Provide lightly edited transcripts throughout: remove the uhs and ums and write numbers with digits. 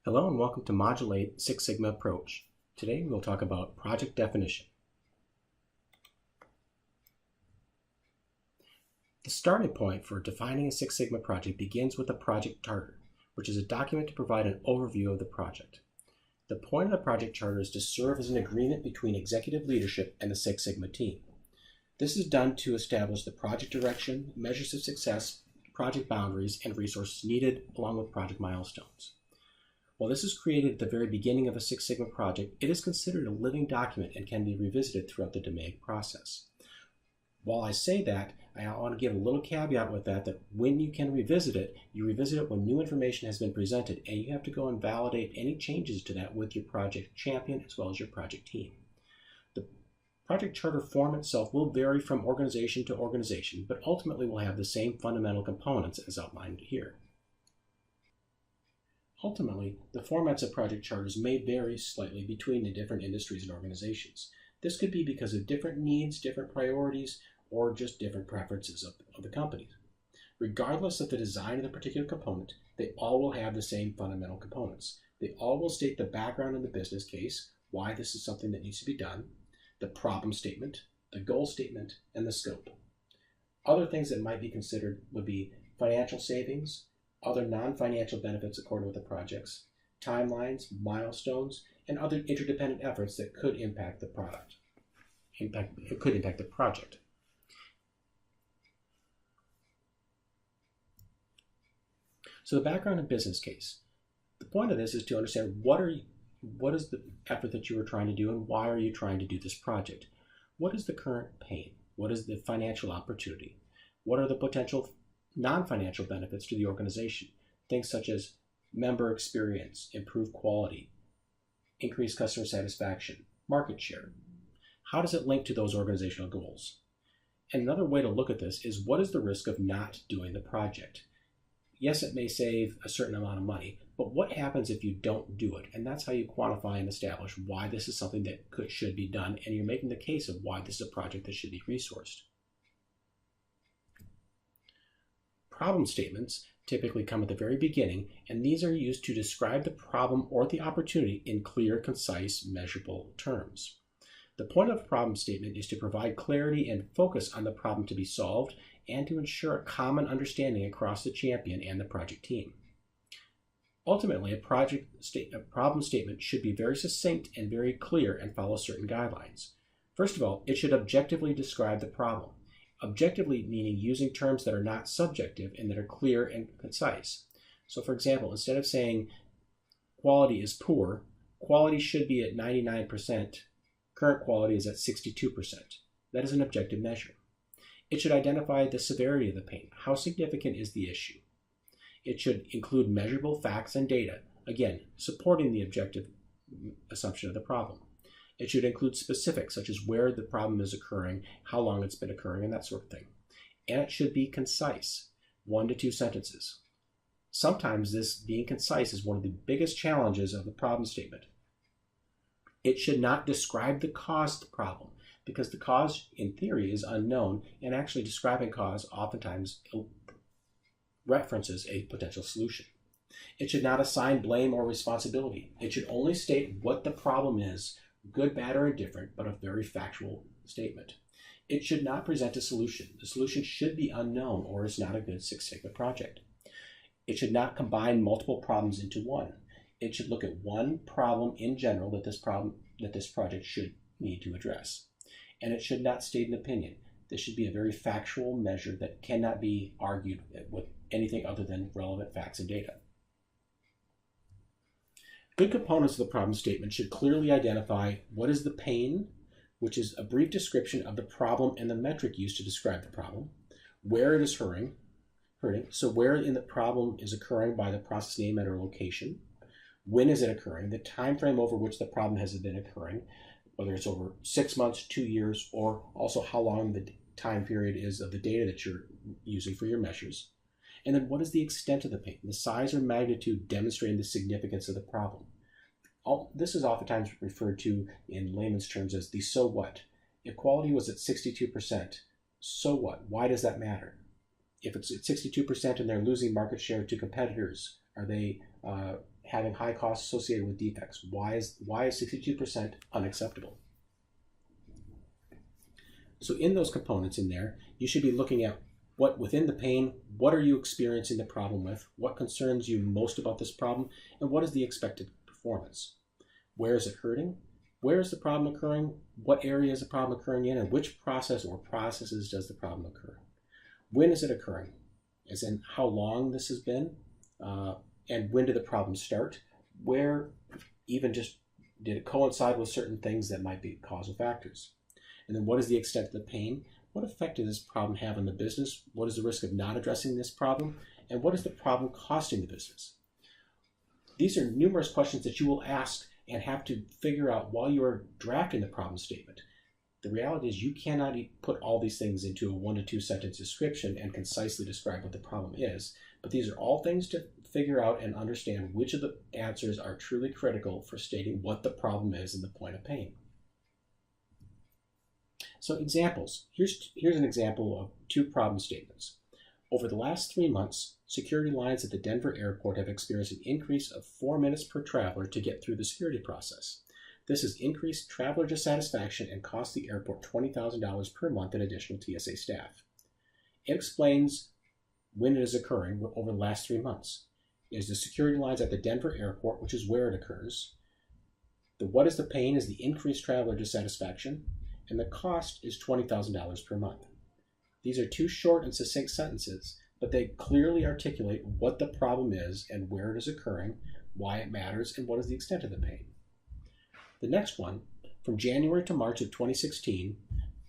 Hello and welcome to Module 8 Six Sigma Approach. Today we'll talk about project definition. The starting point for defining a Six Sigma project begins with a project charter, which is a document to provide an overview of the project. The point of the project charter is to serve as an agreement between executive leadership and the Six Sigma team. This is done to establish the project direction, measures of success, project boundaries, and resources needed, along with project milestones. While this is created at the very beginning of a Six Sigma project, it is considered a living document and can be revisited throughout the DMAIC process. While I say that, I want to give a little caveat with that when you can revisit it, you revisit it when new information has been presented, and you have to go and validate any changes to that with your project champion as well as your project team. The project charter form itself will vary from organization to organization, but ultimately will have the same fundamental components as outlined here. Ultimately, the formats of project charters may vary slightly between the different industries and organizations. This could be because of different needs, different priorities, or just different preferences of the companies. Regardless of the design of the particular component, they all will have the same fundamental components. They all will state the background in the business case, why this is something that needs to be done, the problem statement, the goal statement, and the scope. Other things that might be considered would be financial savings, other non-financial benefits according with the projects, timelines, milestones, and other interdependent efforts that could impact the product. It could impact the project. So the background and business case. The point of this is to understand what is the effort that you are trying to do and why are you trying to do this project? What is the current pain? What is the financial opportunity? What are the potential non-financial benefits to the organization? Things such as member experience, improved quality, increased customer satisfaction, market share. How does it link to those organizational goals? And another way to look at this is, what is the risk of not doing the project? Yes, it may save a certain amount of money, but what happens if you don't do it? And that's how you quantify and establish why this is something that should be done, and you're making the case of why this is a project that should be resourced. Problem statements typically come at the very beginning, and these are used to describe the problem or the opportunity in clear, concise, measurable terms. The point of a problem statement is to provide clarity and focus on the problem to be solved and to ensure a common understanding across the champion and the project team. Ultimately, a problem statement should be very succinct and very clear and follow certain guidelines. First of all, it should objectively describe the problem. Objectively meaning using terms that are not subjective and that are clear and concise. So for example, instead of saying quality is poor, quality should be at 99%, current quality is at 62%. That is an objective measure. It should identify the severity of the pain. How significant is the issue? It should include measurable facts and data, again, supporting the objective assumption of the problem. It should include specifics, such as where the problem is occurring, how long it's been occurring, and that sort of thing. And it should be concise, 1 to 2 sentences. Sometimes this being concise is one of the biggest challenges of the problem statement. It should not describe the cause of the problem, because the cause, in theory, is unknown, and actually describing cause oftentimes references a potential solution. It should not assign blame or responsibility. It should only state what the problem is, good, bad, or indifferent, but a very factual statement. It should not present a solution. The solution should be unknown or is not a good Six Sigma project. It should not combine multiple problems into one. It should look at one problem in general that this project should need to address. And it should not state an opinion. This should be a very factual measure that cannot be argued with anything other than relevant facts and data. Good components of the problem statement should clearly identify what is the pain, which is a brief description of the problem and the metric used to describe the problem, where it is hurting, so where in the problem is occurring by the process name and or location, when is it occurring, the time frame over which the problem has been occurring, whether it's over 6 months, 2 years, or also how long the time period is of the data that you're using for your measures. And then what is the extent of the pain, the size or magnitude demonstrating the significance of the problem. This is oftentimes referred to in layman's terms as the so what. If quality was at 62%, so what? Why does that matter? If it's at 62% and they're losing market share to competitors, are they having high costs associated with defects. Why is 62% unacceptable? So in those components in there, you should be looking at what within the pain, what are you experiencing the problem with, what concerns you most about this problem, and what is the expected performance. Where is it hurting? Where is the problem occurring? What area is the problem occurring in, and which process or processes does the problem occur? When is it occurring? As in how long this has been, and when did the problem start? Where, even just did it coincide with certain things that might be causal factors? And then what is the extent of the pain? What effect does this problem have on the business? What is the risk of not addressing this problem? And what is the problem costing the business? These are numerous questions that you will ask and have to figure out while you are drafting the problem statement. The reality is you cannot put all these things into a 1 to 2 sentence description and concisely describe what the problem is, but these are all things to figure out and understand which of the answers are truly critical for stating what the problem is and the point of pain. So examples. Here's an example of 2 problem statements. Over the last 3 months, security lines at the Denver airport have experienced an increase of 4 minutes per traveler to get through the security process. This has increased traveler dissatisfaction and cost the airport $20,000 per month in additional TSA staff. It explains when it is occurring over the last 3 months. It is the security lines at the Denver airport, which is where it occurs. The what is the pain is the increased traveler dissatisfaction, and the cost is $20,000 per month. These are 2 short and succinct sentences, but they clearly articulate what the problem is and where it is occurring, why it matters, and what is the extent of the pain. The next one, from January to March of 2016,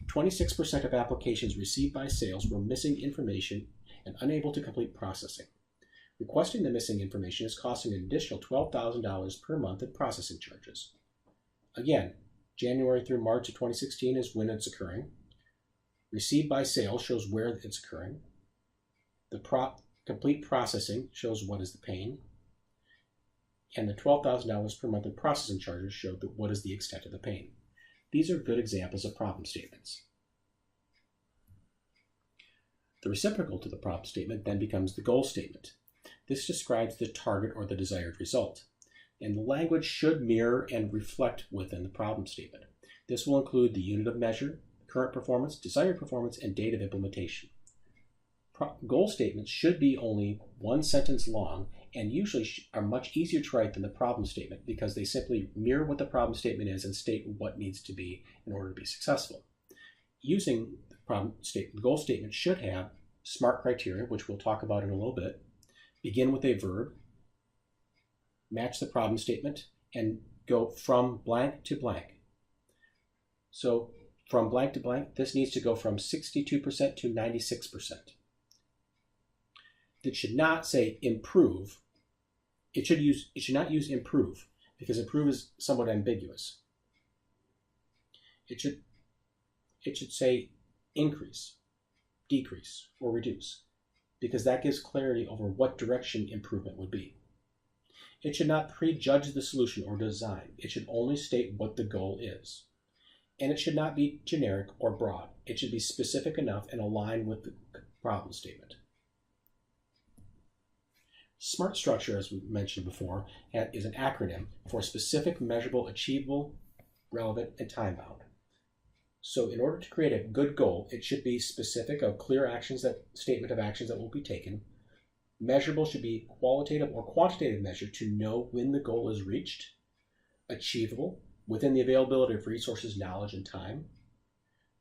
26% of applications received by sales were missing information and unable to complete processing. Requesting the missing information is costing an additional $12,000 per month in processing charges. Again, January through March of 2016 is when it's occurring. Received by sale shows where it's occurring. The complete processing shows what is the pain. And the $12,000 per month in processing charges show what is the extent of the pain. These are good examples of problem statements. The reciprocal to the problem statement then becomes the goal statement. This describes the target or the desired result, and the language should mirror and reflect within the problem statement. This will include the unit of measure, current performance, desired performance, and date of implementation. Goal statements should be only 1 sentence long and usually are much easier to write than the problem statement because they simply mirror what the problem statement is and state what needs to be in order to be successful. Using the problem statement, the goal statement should have SMART criteria, which we'll talk about in a little bit, begin with a verb, match the problem statement, and go from blank to blank. So from blank to blank, this needs to go from 62% to 96%. It should not say improve. It should not use improve because improve is somewhat ambiguous. It should say increase, decrease, or reduce because that gives clarity over what direction improvement would be. It should not prejudge the solution or design. It should only state what the goal is. And it should not be generic or broad. It should be specific enough and aligned with the problem statement. SMART structure, as we mentioned before, is an acronym for specific, measurable, achievable, relevant, and time-bound. So in order to create a good goal, it should be specific of clear actions, statement of actions that will be taken. Measurable should be qualitative or quantitative measure to know when the goal is reached. Achievable, within the availability of resources, knowledge, and time.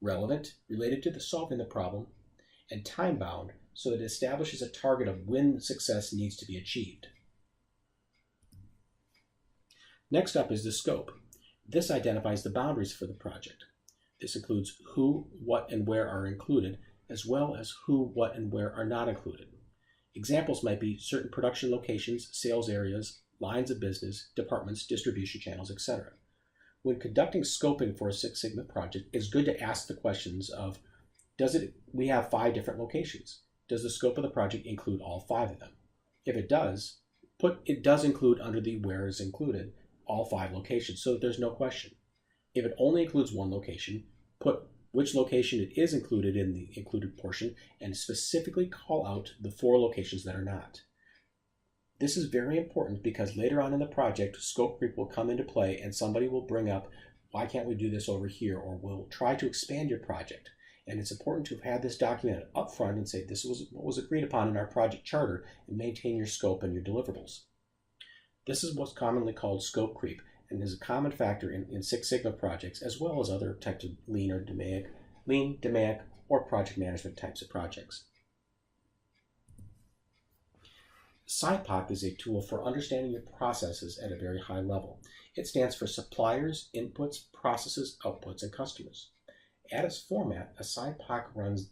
Relevant, related to solving the problem. And time-bound, so that it establishes a target of when success needs to be achieved. Next up is the scope. This identifies the boundaries for the project. This includes who, what, and where are included, as well as who, what, and where are not included. Examples might be certain production locations, sales areas, lines of business, departments, distribution channels, etc. When conducting scoping for a Six Sigma project, it's good to ask the questions of, we have 5 different locations. Does the scope of the project include all 5 of them? If it does, it does include under the where is included all 5 locations, so there's no question. If it only includes 1 location, put which location it is included in the included portion and specifically call out the 4 locations that are not. This is very important because later on in the project, scope creep will come into play and somebody will bring up, why can't we do this over here? Or we'll try to expand your project. And it's important to have had this documented up front and say this was what was agreed upon in our project charter and maintain your scope and your deliverables. This is what's commonly called scope creep and is a common factor in Six Sigma projects as well as other types of lean, DMAIC, or project management types of projects. Sybok is a tool for understanding your processes at a very high level. It stands for suppliers, inputs, processes, outputs, and customers. At its format, a Sybok runs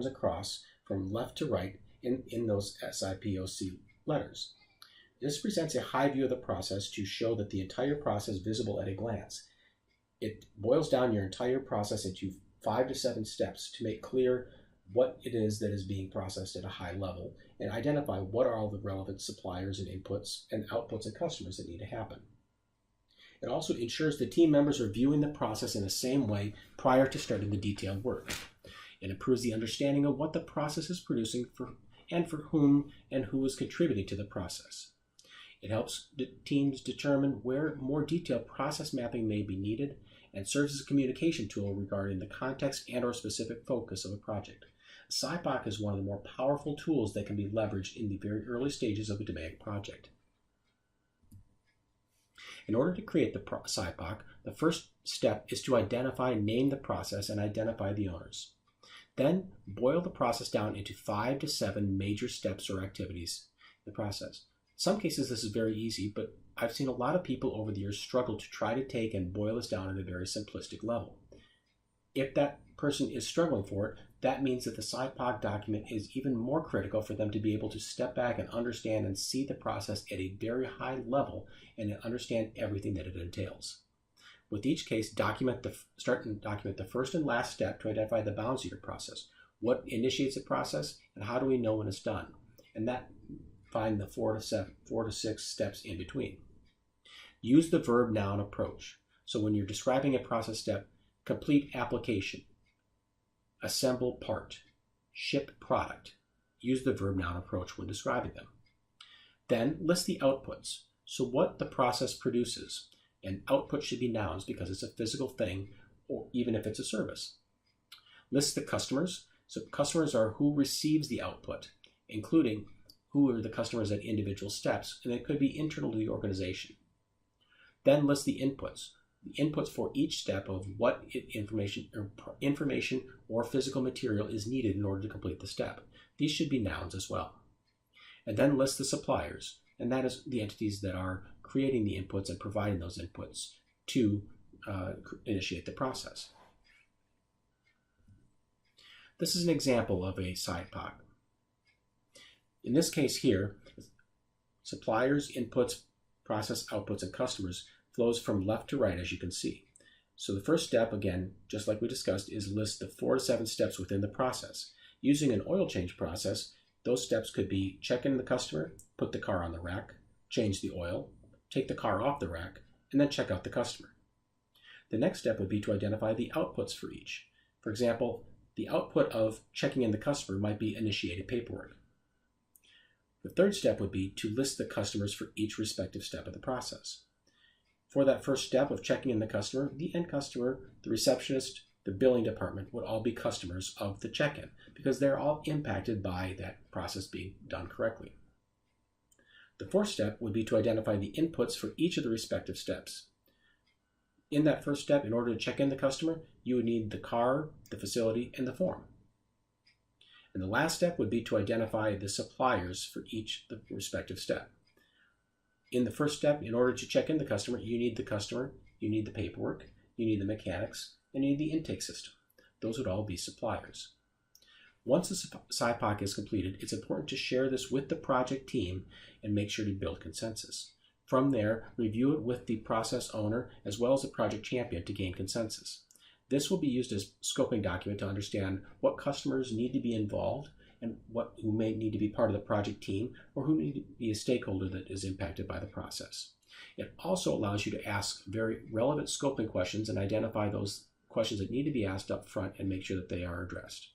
across from left to right in those SIPOC letters. This presents a high view of the process to show that the entire process is visible at a glance. It boils down your entire process into 5 to 7 steps to make clear what it is that is being processed at a high level and identify what are all the relevant suppliers and inputs and outputs and customers that need to happen. It also ensures the team members are viewing the process in the same way prior to starting the detailed work. It improves the understanding of what the process is producing and for whom and who is contributing to the process. It helps teams determine where more detailed process mapping may be needed and serves as a communication tool regarding the context and/or specific focus of a project. Sybok is one of the more powerful tools that can be leveraged in the very early stages of a DMAIC project. In order to create the Sybok, the first step is to identify and name the process and identify the owners. Then boil the process down into 5 to 7 major steps or activities in the process. In some cases this is very easy, but I've seen a lot of people over the years struggle to try to take and boil this down at a very simplistic level. If that person is struggling for it, that means that the Sybok document is even more critical for them to be able to step back and understand and see the process at a very high level and understand everything that it entails. With each case, start and document the first and last step to identify the bounds of your process. What initiates the process and how do we know when it's done? And that find the 4 to 6 steps in between. Use the verb-noun approach. So when you're describing a process step, complete application, assemble part, ship product. Use the verb-noun approach when describing them. Then list the outputs. So what the process produces. And output should be nouns because it's a physical thing, or even if it's a service. List the customers. So customers are who receives the output, including who are the customers at individual steps, and it could be internal to the organization. Then list the inputs. The inputs for each step of what information or physical material is needed in order to complete the step. These should be nouns as well. And then list the suppliers, and that is the entities that are creating the inputs and providing those inputs to initiate the process. This is an example of a Sybok. In this case here, suppliers, inputs, process, outputs, and customers flows from left to right, as you can see. So the first step, again, just like we discussed, is list the 4 to 7 steps within the process. Using an oil change process, those steps could be check in the customer, put the car on the rack, change the oil, take the car off the rack, and then check out the customer. The next step would be to identify the outputs for each. For example, the output of checking in the customer might be initiated paperwork. The third step would be to list the customers for each respective step of the process. For that first step of checking in the customer, the end customer, the receptionist, the billing department would all be customers of the check-in because they're all impacted by that process being done correctly. The fourth step would be to identify the inputs for each of the respective steps. In that first step, in order to check in the customer, you would need the car, the facility, and the form. And the last step would be to identify the suppliers for each the respective step. In the first step, in order to check in the customer, you need the paperwork, you need the mechanics, and you need the intake system. Those would all be suppliers. Once the Sybok is completed, it's important to share this with the project team and make sure to build consensus. From there, review it with the process owner as well as the project champion to gain consensus. This will be used as a scoping document to understand what customers need to be involved and who may need to be part of the project team or who need to be a stakeholder that is impacted by the process. It also allows you to ask very relevant scoping questions and identify those questions that need to be asked up front and make sure that they are addressed.